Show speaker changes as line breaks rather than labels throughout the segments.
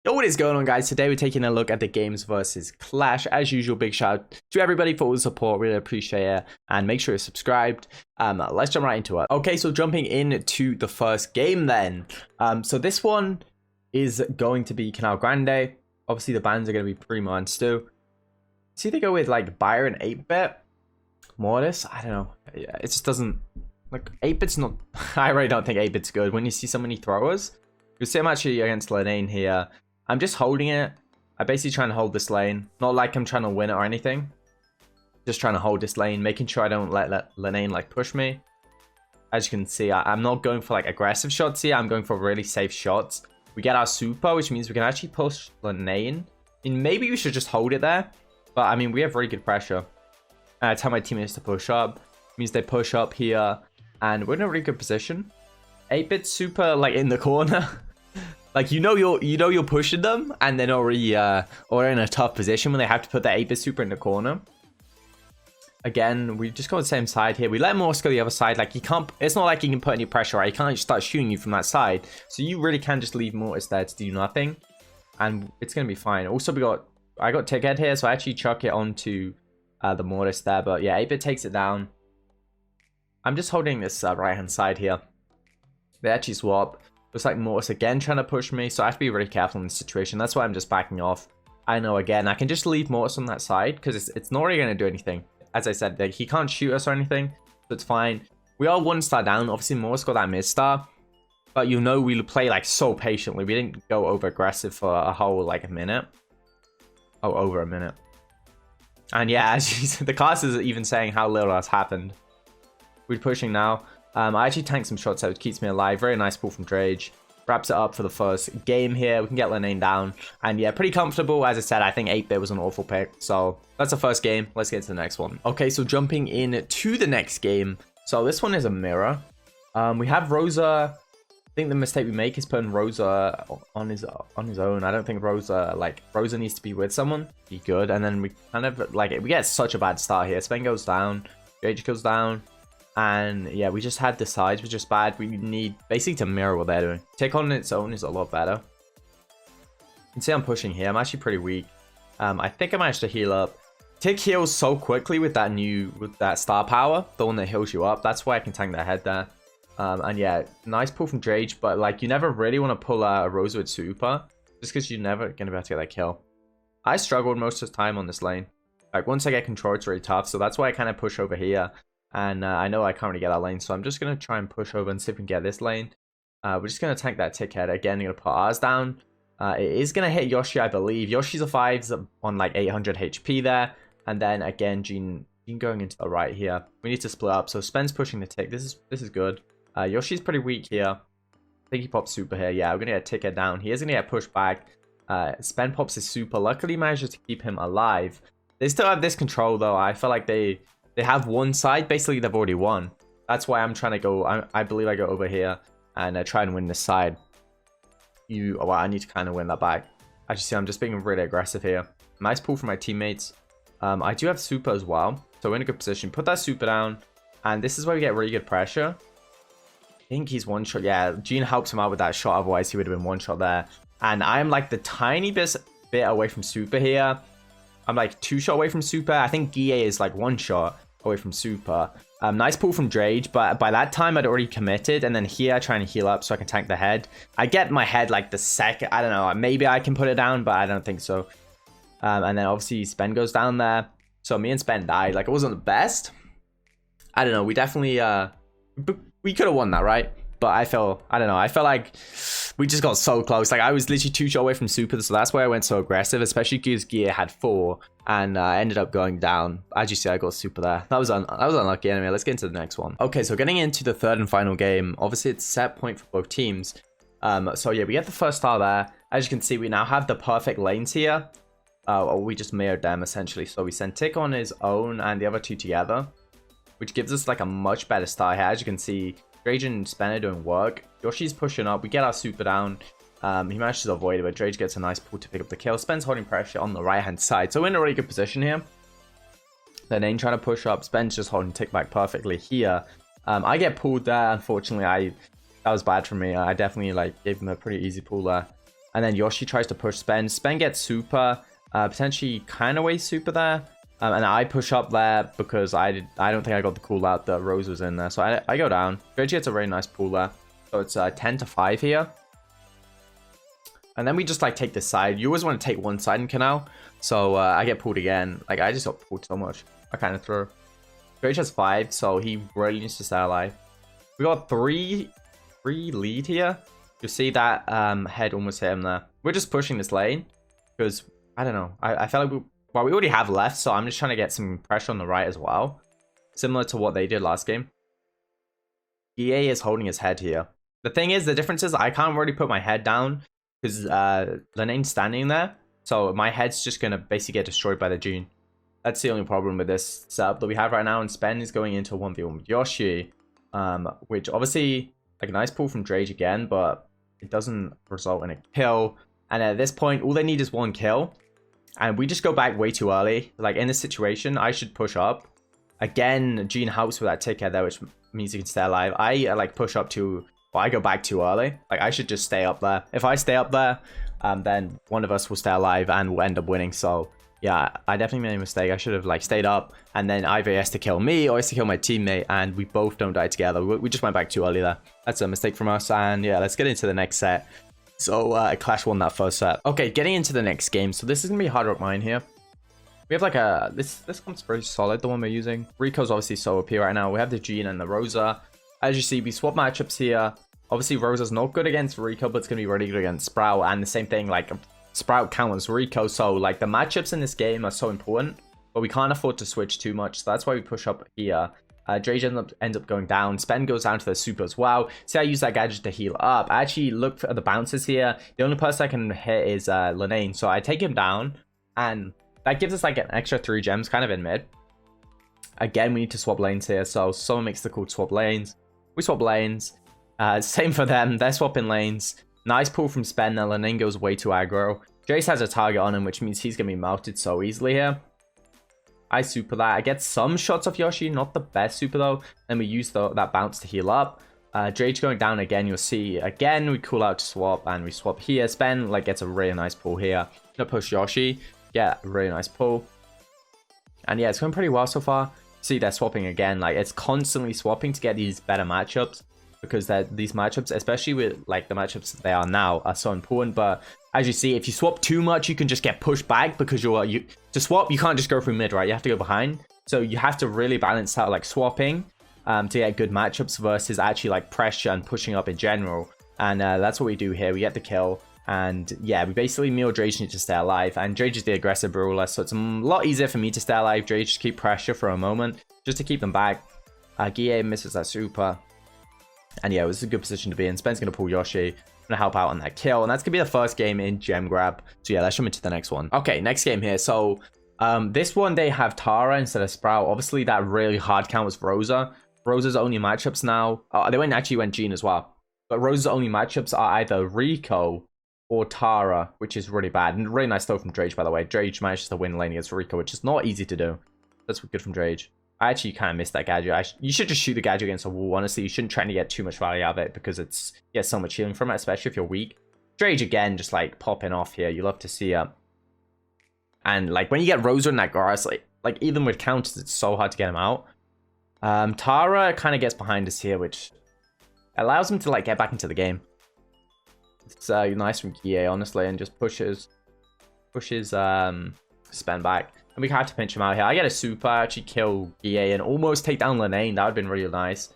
Yo, what is going on, guys? Today we're taking a look at the games versus Clash. As usual, big shout out to everybody for all the support. Really appreciate it. And make sure you're subscribed. Let's jump right into it. Okay, so jumping into the first game then. So this one is going to be Canal Grande. Obviously, the bands are going to be Primo and Stu. See, they go with like Byron 8-bit. Mortis, I don't know. It just doesn't... Like, 8-bit's not... I really don't think 8-bit's good. When you see so many throwers, you see I'm actually against Lane here. I'm just holding it. I'm basically trying to hold this lane. Not like I'm trying to win it or anything. Just trying to hold this lane, making sure I don't let Lane like push me. As you can see, I'm not going for like aggressive shots here. I'm going for really safe shots. We get our super, which means we can actually push Lane. I mean, maybe we should just hold it there. But I mean, we have really good pressure. I tell my teammates to push up. It means they push up here. And we're in a really good position. 8-bit super like in the corner. Like you're pushing them, and they're already or in a tough position when they have to put that 8-bit super in the corner. Again, we just go the same side here. We let Morse go the other side. Like, you can't. It's not like you can put any pressure, right? He can't just start shooting you from that side. So you really can just leave Mortis there to do nothing, and it's gonna be fine. Also, I got Tickhead here, so I actually chuck it onto the Mortis there. But yeah, 8-bit takes it down. I'm just holding this right hand side here. They actually swap. Looks like Mortis again trying to push me, so I have to be really careful in this situation. That's why I'm just backing off. I know, again, I can just leave Mortis on that side because it's not really going to do anything. As I said, like, he can't shoot us or anything, so it's fine. We are 1 star down. Obviously, Mortis got that mid-star, but you know we play like so patiently. We didn't go over aggressive for a whole like a minute. Oh, over a minute. And yeah, as you said, the class is even saying how little has happened. We're pushing now. I actually tanked some shots out, which keeps me alive. Very nice pull from Drage. Wraps it up for the first game here. We can get Lane down. And yeah, pretty comfortable. As I said, I think 8-bit was an awful pick. So that's the first game. Let's get to the next one. Okay, so jumping in to the next game. So this one is a mirror. We have Rosa. I think the mistake we make is putting Rosa on his own. I don't think Rosa needs to be with someone. Be good. And then we kind of like we get such a bad start here. Sven goes down. Drage goes down. And yeah, we just had the sides, which is bad. We need basically to mirror what they're doing. Tick on its own is a lot better. You can see I'm pushing here. I'm actually pretty weak. I think I managed to heal up. Tick heals so quickly with that star power, the one that heals you up. That's why I can tank their head there. And yeah, nice pull from Drage, but like you never really want to pull a Rosa with super, just because you're never gonna be able to get that kill. I struggled most of the time on this lane. Like once I get control, it's really tough. So that's why I kind of push over here. And I know I can't really get that lane, so I'm just going to try and push over and see if we can get this lane. We're just going to tank that tick head. Again, going to put ours down. It is going to hit Yoshi, I believe. Yoshi's a 5s on like 800 HP there. And then again, Jean going into the right here. We need to split up. So Spen's pushing the tick. This is good. Yoshi's pretty weak here. I think he pops super here. Yeah, we're going to get tick head down. He is going to get pushed back. Spen pops his super. Luckily manages to keep him alive. They still have this control though. I feel like they have one side. Basically, they've already won. That's why I'm trying to go. I believe I go over here and try and win this side. Well, I need to kind of win that back. As you see, I'm just being really aggressive here. Nice pull from my teammates. I do have super as well, so we're in a good position. Put that super down, and this is where we get really good pressure. I think he's one shot. Yeah, Jean helps him out with that shot. Otherwise, he would have been one shot there. And I am like the tiny bit away from super here. I'm like 2 shot away from super. I think Guille is like 1 shot away from super. Nice pull from Drage, but by that time I'd already committed, and then here trying to heal up so I can tank the head. I get my head like the second. I don't know, maybe I can put it down, but I don't think so. And then obviously Spen goes down there, so me and Spen died. Like, it wasn't the best. I don't know, we definitely we could have won that, right? But I don't know, I felt like we just got so close. Like, I was literally 2 shot away from super, so that's why I went so aggressive, especially because Gear had 4, and I ended up going down. As you see, I got super there. That was unlucky. Anyway, let's get into the next one. Okay, so getting into the third and final game. Obviously, it's set point for both teams. So yeah, we get the first star there. As you can see, we now have the perfect lanes here. We just mirrored them, essentially. So we send Tick on his own and the other 2 together, which gives us like a much better start here. As you can see, Drage and Spen are doing work. Yoshi's pushing up. We get our super down. He manages to avoid it, but Drage gets a nice pull to pick up the kill. Spen's holding pressure on the right-hand side. So we're in a really good position here. Then Ain trying to push up. Spen's just holding tick back perfectly here. I get pulled there. Unfortunately, that was bad for me. I definitely like gave him a pretty easy pull there. And then Yoshi tries to push Spen. Spen gets super, potentially kind of wastes super there. And I push up there because I don't think I got the call out that Rose was in there. So I go down. Dredge gets a very nice pull there. So it's 10 to 5 here. And then we just like take this side. You always want to take one side in Canal. So I get pulled again. Like I just got pulled so much. I kind of throw. Dredge has 5, so he really needs to stay alive. We got 3 lead here. You see that head almost hit him there. We're just pushing this lane because I don't know. I felt like we already have left, so I'm just trying to get some pressure on the right as well, similar to what they did last game. EA is holding his head here. The thing is, the difference is I can't really put my head down because Lenane's standing there, so my head's just gonna basically get destroyed by the Gene. That's the only problem with this setup that we have right now. And Spen is going into a 1v1 with Yoshi, which obviously like a nice pull from Drage again, but it doesn't result in a kill. And at this point, all they need is 1 kill. And we just go back way too early. Like in this situation, I should push up. Again, Gene helps with that ticket there, which means you can stay alive. I like push up to, well, I go back too early. Like I should just stay up there. If I stay up there, then one of us will stay alive and we'll end up winning. So yeah, I definitely made a mistake. I should have like stayed up and then either he has to kill me or he has to kill my teammate and we both don't die together. We just went back too early there. That's a mistake from us. And yeah, let's get into the next set. So Clash won that first set. Okay, getting into the next game. So this is gonna be hard rock mine here. We have like a this one's very solid, the one we're using. Rico's obviously so OP right now. We have the Gene and the Rosa. As you see, we swap matchups here. Obviously Rosa's not good against Rico, but it's gonna be really good against Sprout. And the same thing, like Sprout counters Rico. So like the matchups in this game are so important, but we can't afford to switch too much. So that's why we push up here. Drage ends up going down. Spen goes down to the super as well. See, I use that gadget to heal up. I actually look for the bounces here. The only person I can hit is Lenane. So I take him down, and that gives us like an extra 3 gems kind of in mid. Again, we need to swap lanes here. So someone makes the call to swap lanes. We swap lanes. Same for them. They're swapping lanes. Nice pull from Spen. Now Lenane goes way too aggro. Jace has a target on him, which means he's going to be melted so easily here. I super that. I get some shots off Yoshi, not the best super though. Then we use that bounce to heal up. Drage going down again, you'll see. Again, we call out to swap and we swap here. Spen like gets a really nice pull here. Gonna push Yoshi. Yeah, really nice pull. And yeah, it's going pretty well so far. See, they're swapping again. Like it's constantly swapping to get these better matchups. Because these matchups, especially with like the matchups that they are now, are so important. But as you see, if you swap too much, you can just get pushed back because to swap, you can't just go through mid, right? You have to go behind. So you have to really balance out like swapping to get good matchups versus actually like pressure and pushing up in general. And that's what we do here. We get the kill. And yeah, we basically me or Drage need to stay alive. And Drage is the aggressive brawler, so it's a lot easier for me to stay alive. Drage just keep pressure for a moment just to keep them back. Guille misses that super. And yeah, it was a good position to be in. Spen's going to pull Yoshi. Going to help out on that kill. And that's going to be the first game in Gem Grab. So yeah, let's jump into the next one. Okay, next game here. So this one, they have Tara instead of Sprout. Obviously, that really hard count was Rosa. Rosa's only matchups now. They actually went Gene as well. But Rosa's only matchups are either Rico or Tara, which is really bad. And really nice throw from Drage, by the way. Drage managed to win lane against Rico, which is not easy to do. That's good from Drage. I actually kind of missed that gadget. You should just shoot the gadget against a wall. Honestly, you shouldn't try to get too much value out of it because you get so much healing from it, especially if you're weak. Drage again, just like popping off here. You love to see it. And like when you get Rosa in that grass, like even with counters, it's so hard to get him out. Tara kind of gets behind us here, which allows him to like get back into the game. It's nice from Guille, honestly, and just pushes Spen back. And we have to pinch him out here. I get a super, actually kill Guille and almost take down Lenane. That would have been really nice.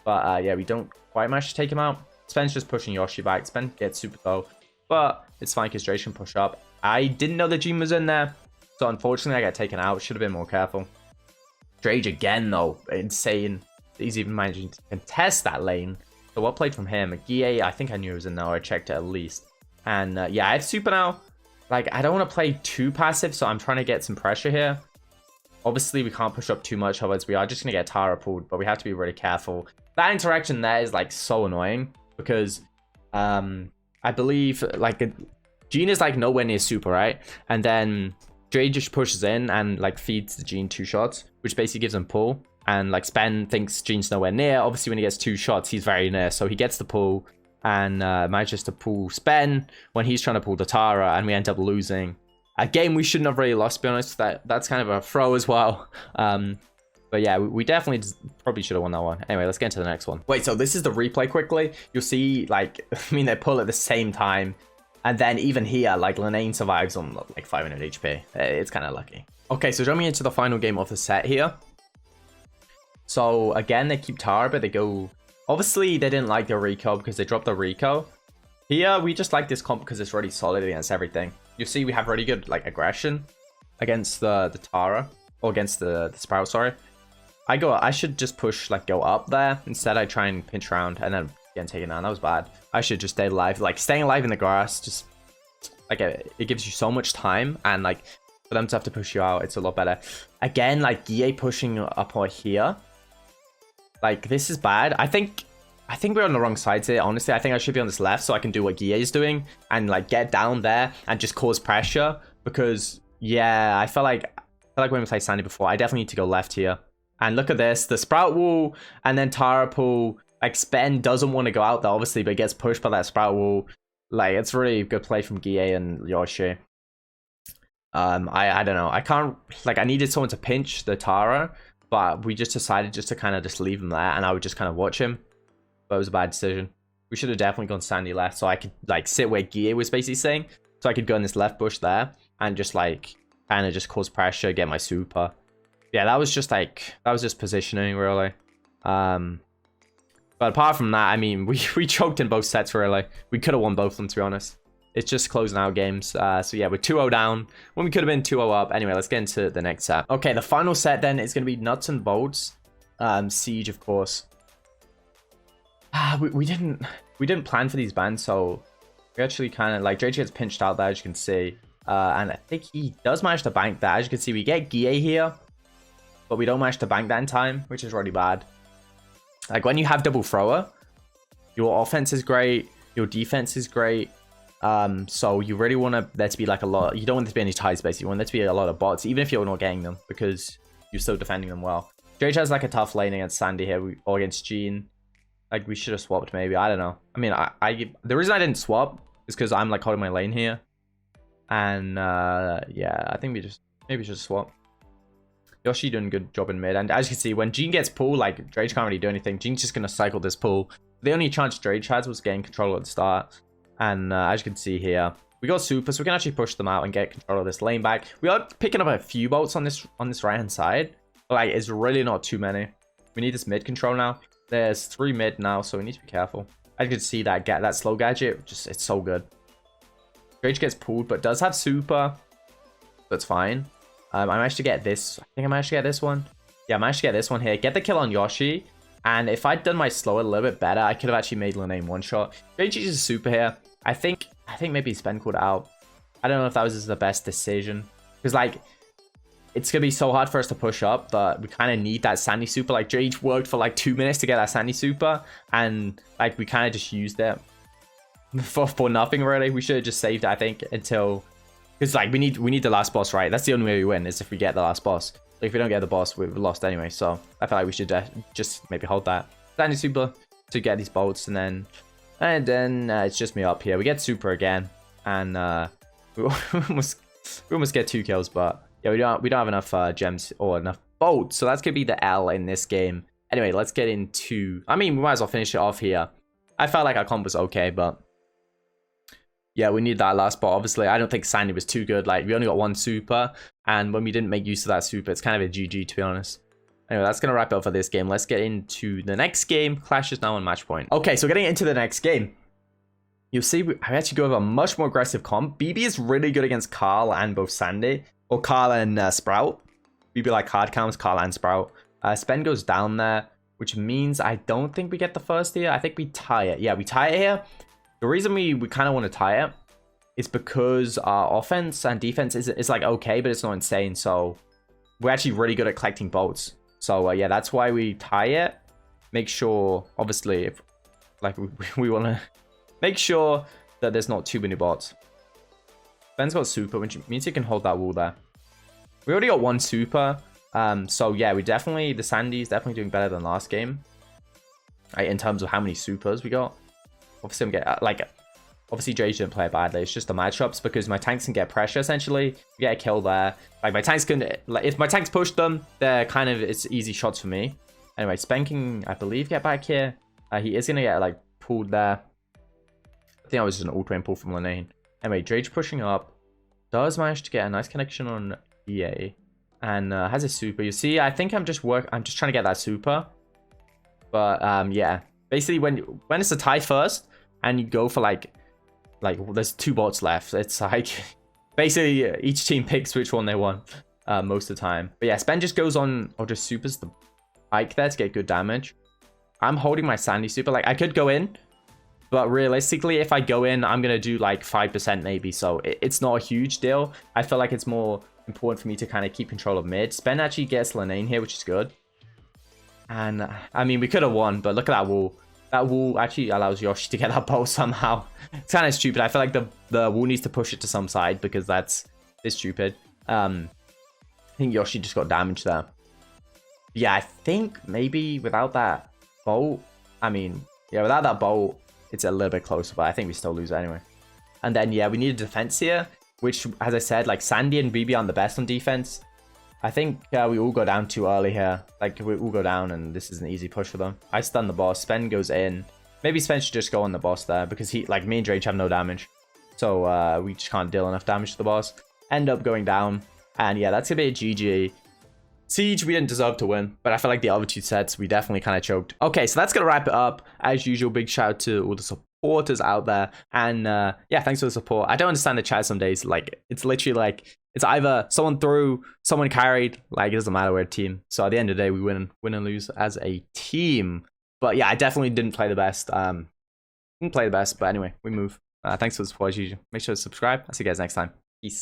But yeah, we don't quite manage to take him out. Spen's just pushing Yoshi back. Spen gets super though. But it's fine because Drage can push up. I didn't know the Gene was in there. So unfortunately, I got taken out. Should have been more careful. Drage again though. Insane. He's even managing to contest that lane. So well played from him. Guille, I think I knew he was in there. I checked it at least. And yeah, I have super now. Like, I don't want to play too passive, so I'm trying to get some pressure here. Obviously, we can't push up too much, otherwise we are just going to get Tara pulled, but we have to be really careful. That interaction there is, like, so annoying, because I believe, like, Gene is, like, nowhere near super, right? And then Drage just pushes in and, like, feeds the Gene 2 shots, which basically gives him pull. And, like, Spen thinks Gene's nowhere near. Obviously, when he gets 2 shots, he's very near, so he gets the pull. and manages to pull Spen when he's trying to pull the Tara, and we end up losing a game we shouldn't have really lost, to be honest. That's kind of a throw as well. But yeah, we definitely probably should have won that one. Anyway, let's get into the next one. Wait, so this is the replay quickly. You'll see, like, I mean, they pull at the same time. And then even here, like, Linane survives on, like, 500 HP. It's kind of lucky. Okay, so jumping into the final game of the set here. So, again, they keep Tara, but they go... Obviously, they didn't like their Rico because they dropped the Rico. Here, we just like this comp because it's really solid against everything. You see, we have really good, like, aggression against the Tara. Or against the Sprout, sorry. I should just push, like, go up there. Instead, I try and pinch around and then getting taken down. That was bad. I should just stay alive. Like, staying alive in the grass, just, like, it gives you so much time. And, like, for them to have to push you out, it's a lot better. Again, like, GA pushing up or here. Like, this is bad. I think we're on the wrong sides here, honestly. I think I should be on this left so I can do what GA is doing. And, like, get down there and just cause pressure. Because, yeah, I felt like when we played Sandy before, I definitely need to go left here. And look at this, the Sprout wall, and then Tara pull. Like, Spen doesn't want to go out there, obviously, but gets pushed by that Sprout wall. Like, it's really good play from Guille and Yoshi. I don't know. I can't, like, I needed someone to pinch the Tara, but we just decided just to kind of just leave him there, and I would just kind of watch him. But it was a bad decision. We should have definitely gone Sandy left, so I could, like, sit where Guille was basically saying. So I could go in this left bush there, and just, like, kind of just cause pressure, get my super. Yeah, that was just, like, that was just positioning, really. But apart from that, I mean, we choked in both sets, really. We could have won both of them, to be honest. It's just closing out games. So yeah, we're 2-0 down when we could have been 2-0 up. Anyway, let's get into the next set. Okay, the final set then is going to be Nuts and Bolts. Siege, of course. We didn't plan for these bans, so we actually kind of, like, Drake gets pinched out there, as you can see. And I think he does manage to bank that. As you can see, we get Guille here, but we don't manage to bank that in time, which is really bad. Like, when you have double thrower, your offense is great, your defense is great. So you really want there to be, like, a lot. You don't want there to be any ties, basically. You want there to be a lot of bots, even if you're not getting them, because you're still defending them well. Drake has, like, a tough lane against Sandy here, or against Jean. Like, we should have swapped, maybe. I don't know. I mean, the reason I didn't swap is because I'm, like, holding my lane here. And, yeah, I think maybe we should swap. Yoshi doing a good job in mid. And as you can see, when Jean gets pulled, like, Drake can't really do anything. Jean's just going to cycle this pull. The only chance Drake had was getting control at the start. And as you can see here, we got super, so we can actually push them out and get control of this lane back. We are picking up a few bolts on this right-hand side. But, like, it's really not too many. We need this mid control now. There's 3 mid now, so we need to be careful. As you can see, that slow gadget, it's so good. Drake gets pulled, but does have super. That's fine. I managed to get this. I think I managed to get this one. Yeah, I managed to get this one here. Get the kill on Yoshi. And if I'd done my slow a little bit better, I could have actually made Linane one shot. Drake uses super here. I think maybe Spen called it out. I don't know if that was the best decision. Because, like, it's going to be so hard for us to push up, but we kind of need that Sandy super. Like, Drake worked for, like, 2 minutes to get that Sandy super. And, like, we kind of just used it for nothing, really. We should have just saved it, I think, until... Because, like, we need the last boss, right? That's the only way we win, is if we get the last boss. Like, if we don't get the boss, we've lost anyway. So I feel like we should just maybe hold that Sandy super to get these bolts, and then it's just me up here. We get super again, and we almost get 2 kills, but yeah, we don't have enough gems or enough bolts. So that's gonna be the L in this game. Anyway, let's get into. I mean, we might as well finish it off here. I felt like our comp was okay, but. Yeah, we need that last bot. Obviously, I don't think Sandy was too good. Like, we only got 1 super. And when we didn't make use of that super, it's kind of a GG, to be honest. Anyway, that's going to wrap it up for this game. Let's get into the next game. Clash is now on match point. Okay, so getting into the next game. You'll see, I actually go with a much more aggressive comp. BB is really good against Carl and both Sandy. Or Carl and Sprout. BB like hard counts, Carl and Sprout. Spen goes down there, which means I don't think we get the first here. I think we tie it. Yeah, we tie it here. The reason we kind of want to tie it is because our offense and defense is like okay, but it's not insane. So we're actually really good at collecting bolts. So yeah, that's why we tie it. Make sure, obviously, if like we want to make sure that there's not too many bots. Ben's got super, which means he can hold that wall there. We already got 1 super. So yeah, the Sandy's definitely doing better than last game. Right, in terms of how many supers we got. obviously I'm getting, like, obviously Drage didn't play it badly. It's just the matchups because my tanks can get pressure, essentially. Get a kill there. Like, my tanks can, like, if my tanks push them, they're kind of, it's easy shots for me. Anyway, Spanking, I believe, get back here. He is going to get, like, pulled there. I think that was just an auto pull from Lane. Anyway, Drage pushing up. Does manage to get a nice connection on EA. And has a super. You see, I think I'm just trying to get that super. But, yeah. Basically, when it's a tie first, and you go for, like, there's 2 bots left. It's like, basically, each team picks which one they want most of the time. But yeah, Spen just goes on, or just supers the bike there to get good damage. I'm holding my Sandy super. Like, I could go in, but realistically, if I go in, I'm going to do like 5% maybe. So it's not a huge deal. I feel like it's more important for me to kind of keep control of mid. Spen actually gets Lane here, which is good. And, I mean, we could have won, but look at that wall. That wall actually allows Yoshi to get that bow somehow. It's kind of stupid. I feel like the wall needs to push it to some side because it's stupid. I think Yoshi just got damaged there. Yeah, I think maybe without that bolt, I mean, yeah, without that bolt, it's a little bit closer, but I think we still lose it anyway. And then, yeah, we need a defense here, which, as I said, like, Sandy and BB aren't the best on defense. I think we all go down too early here. Like, we all go down, and this is an easy push for them. I stun the boss. Spen goes in. Maybe Spen should just go on the boss there, because he, like, me and Drage have no damage. So, we just can't deal enough damage to the boss. End up going down. And, yeah, that's going to be a GG. Siege, we didn't deserve to win, but I feel like the other 2 sets, we definitely kind of choked. Okay, so that's going to wrap it up. As usual, big shout out to all the supporters out there. And, yeah, thanks for the support. I don't understand the chat some days. Like, it's literally like, it's either someone threw, someone carried. Like, it doesn't matter, we're a team. So at the end of the day, we win and lose as a team. But yeah, I definitely didn't play the best. But anyway, we move. Thanks for the support as usual. Make sure to subscribe. I'll see you guys next time.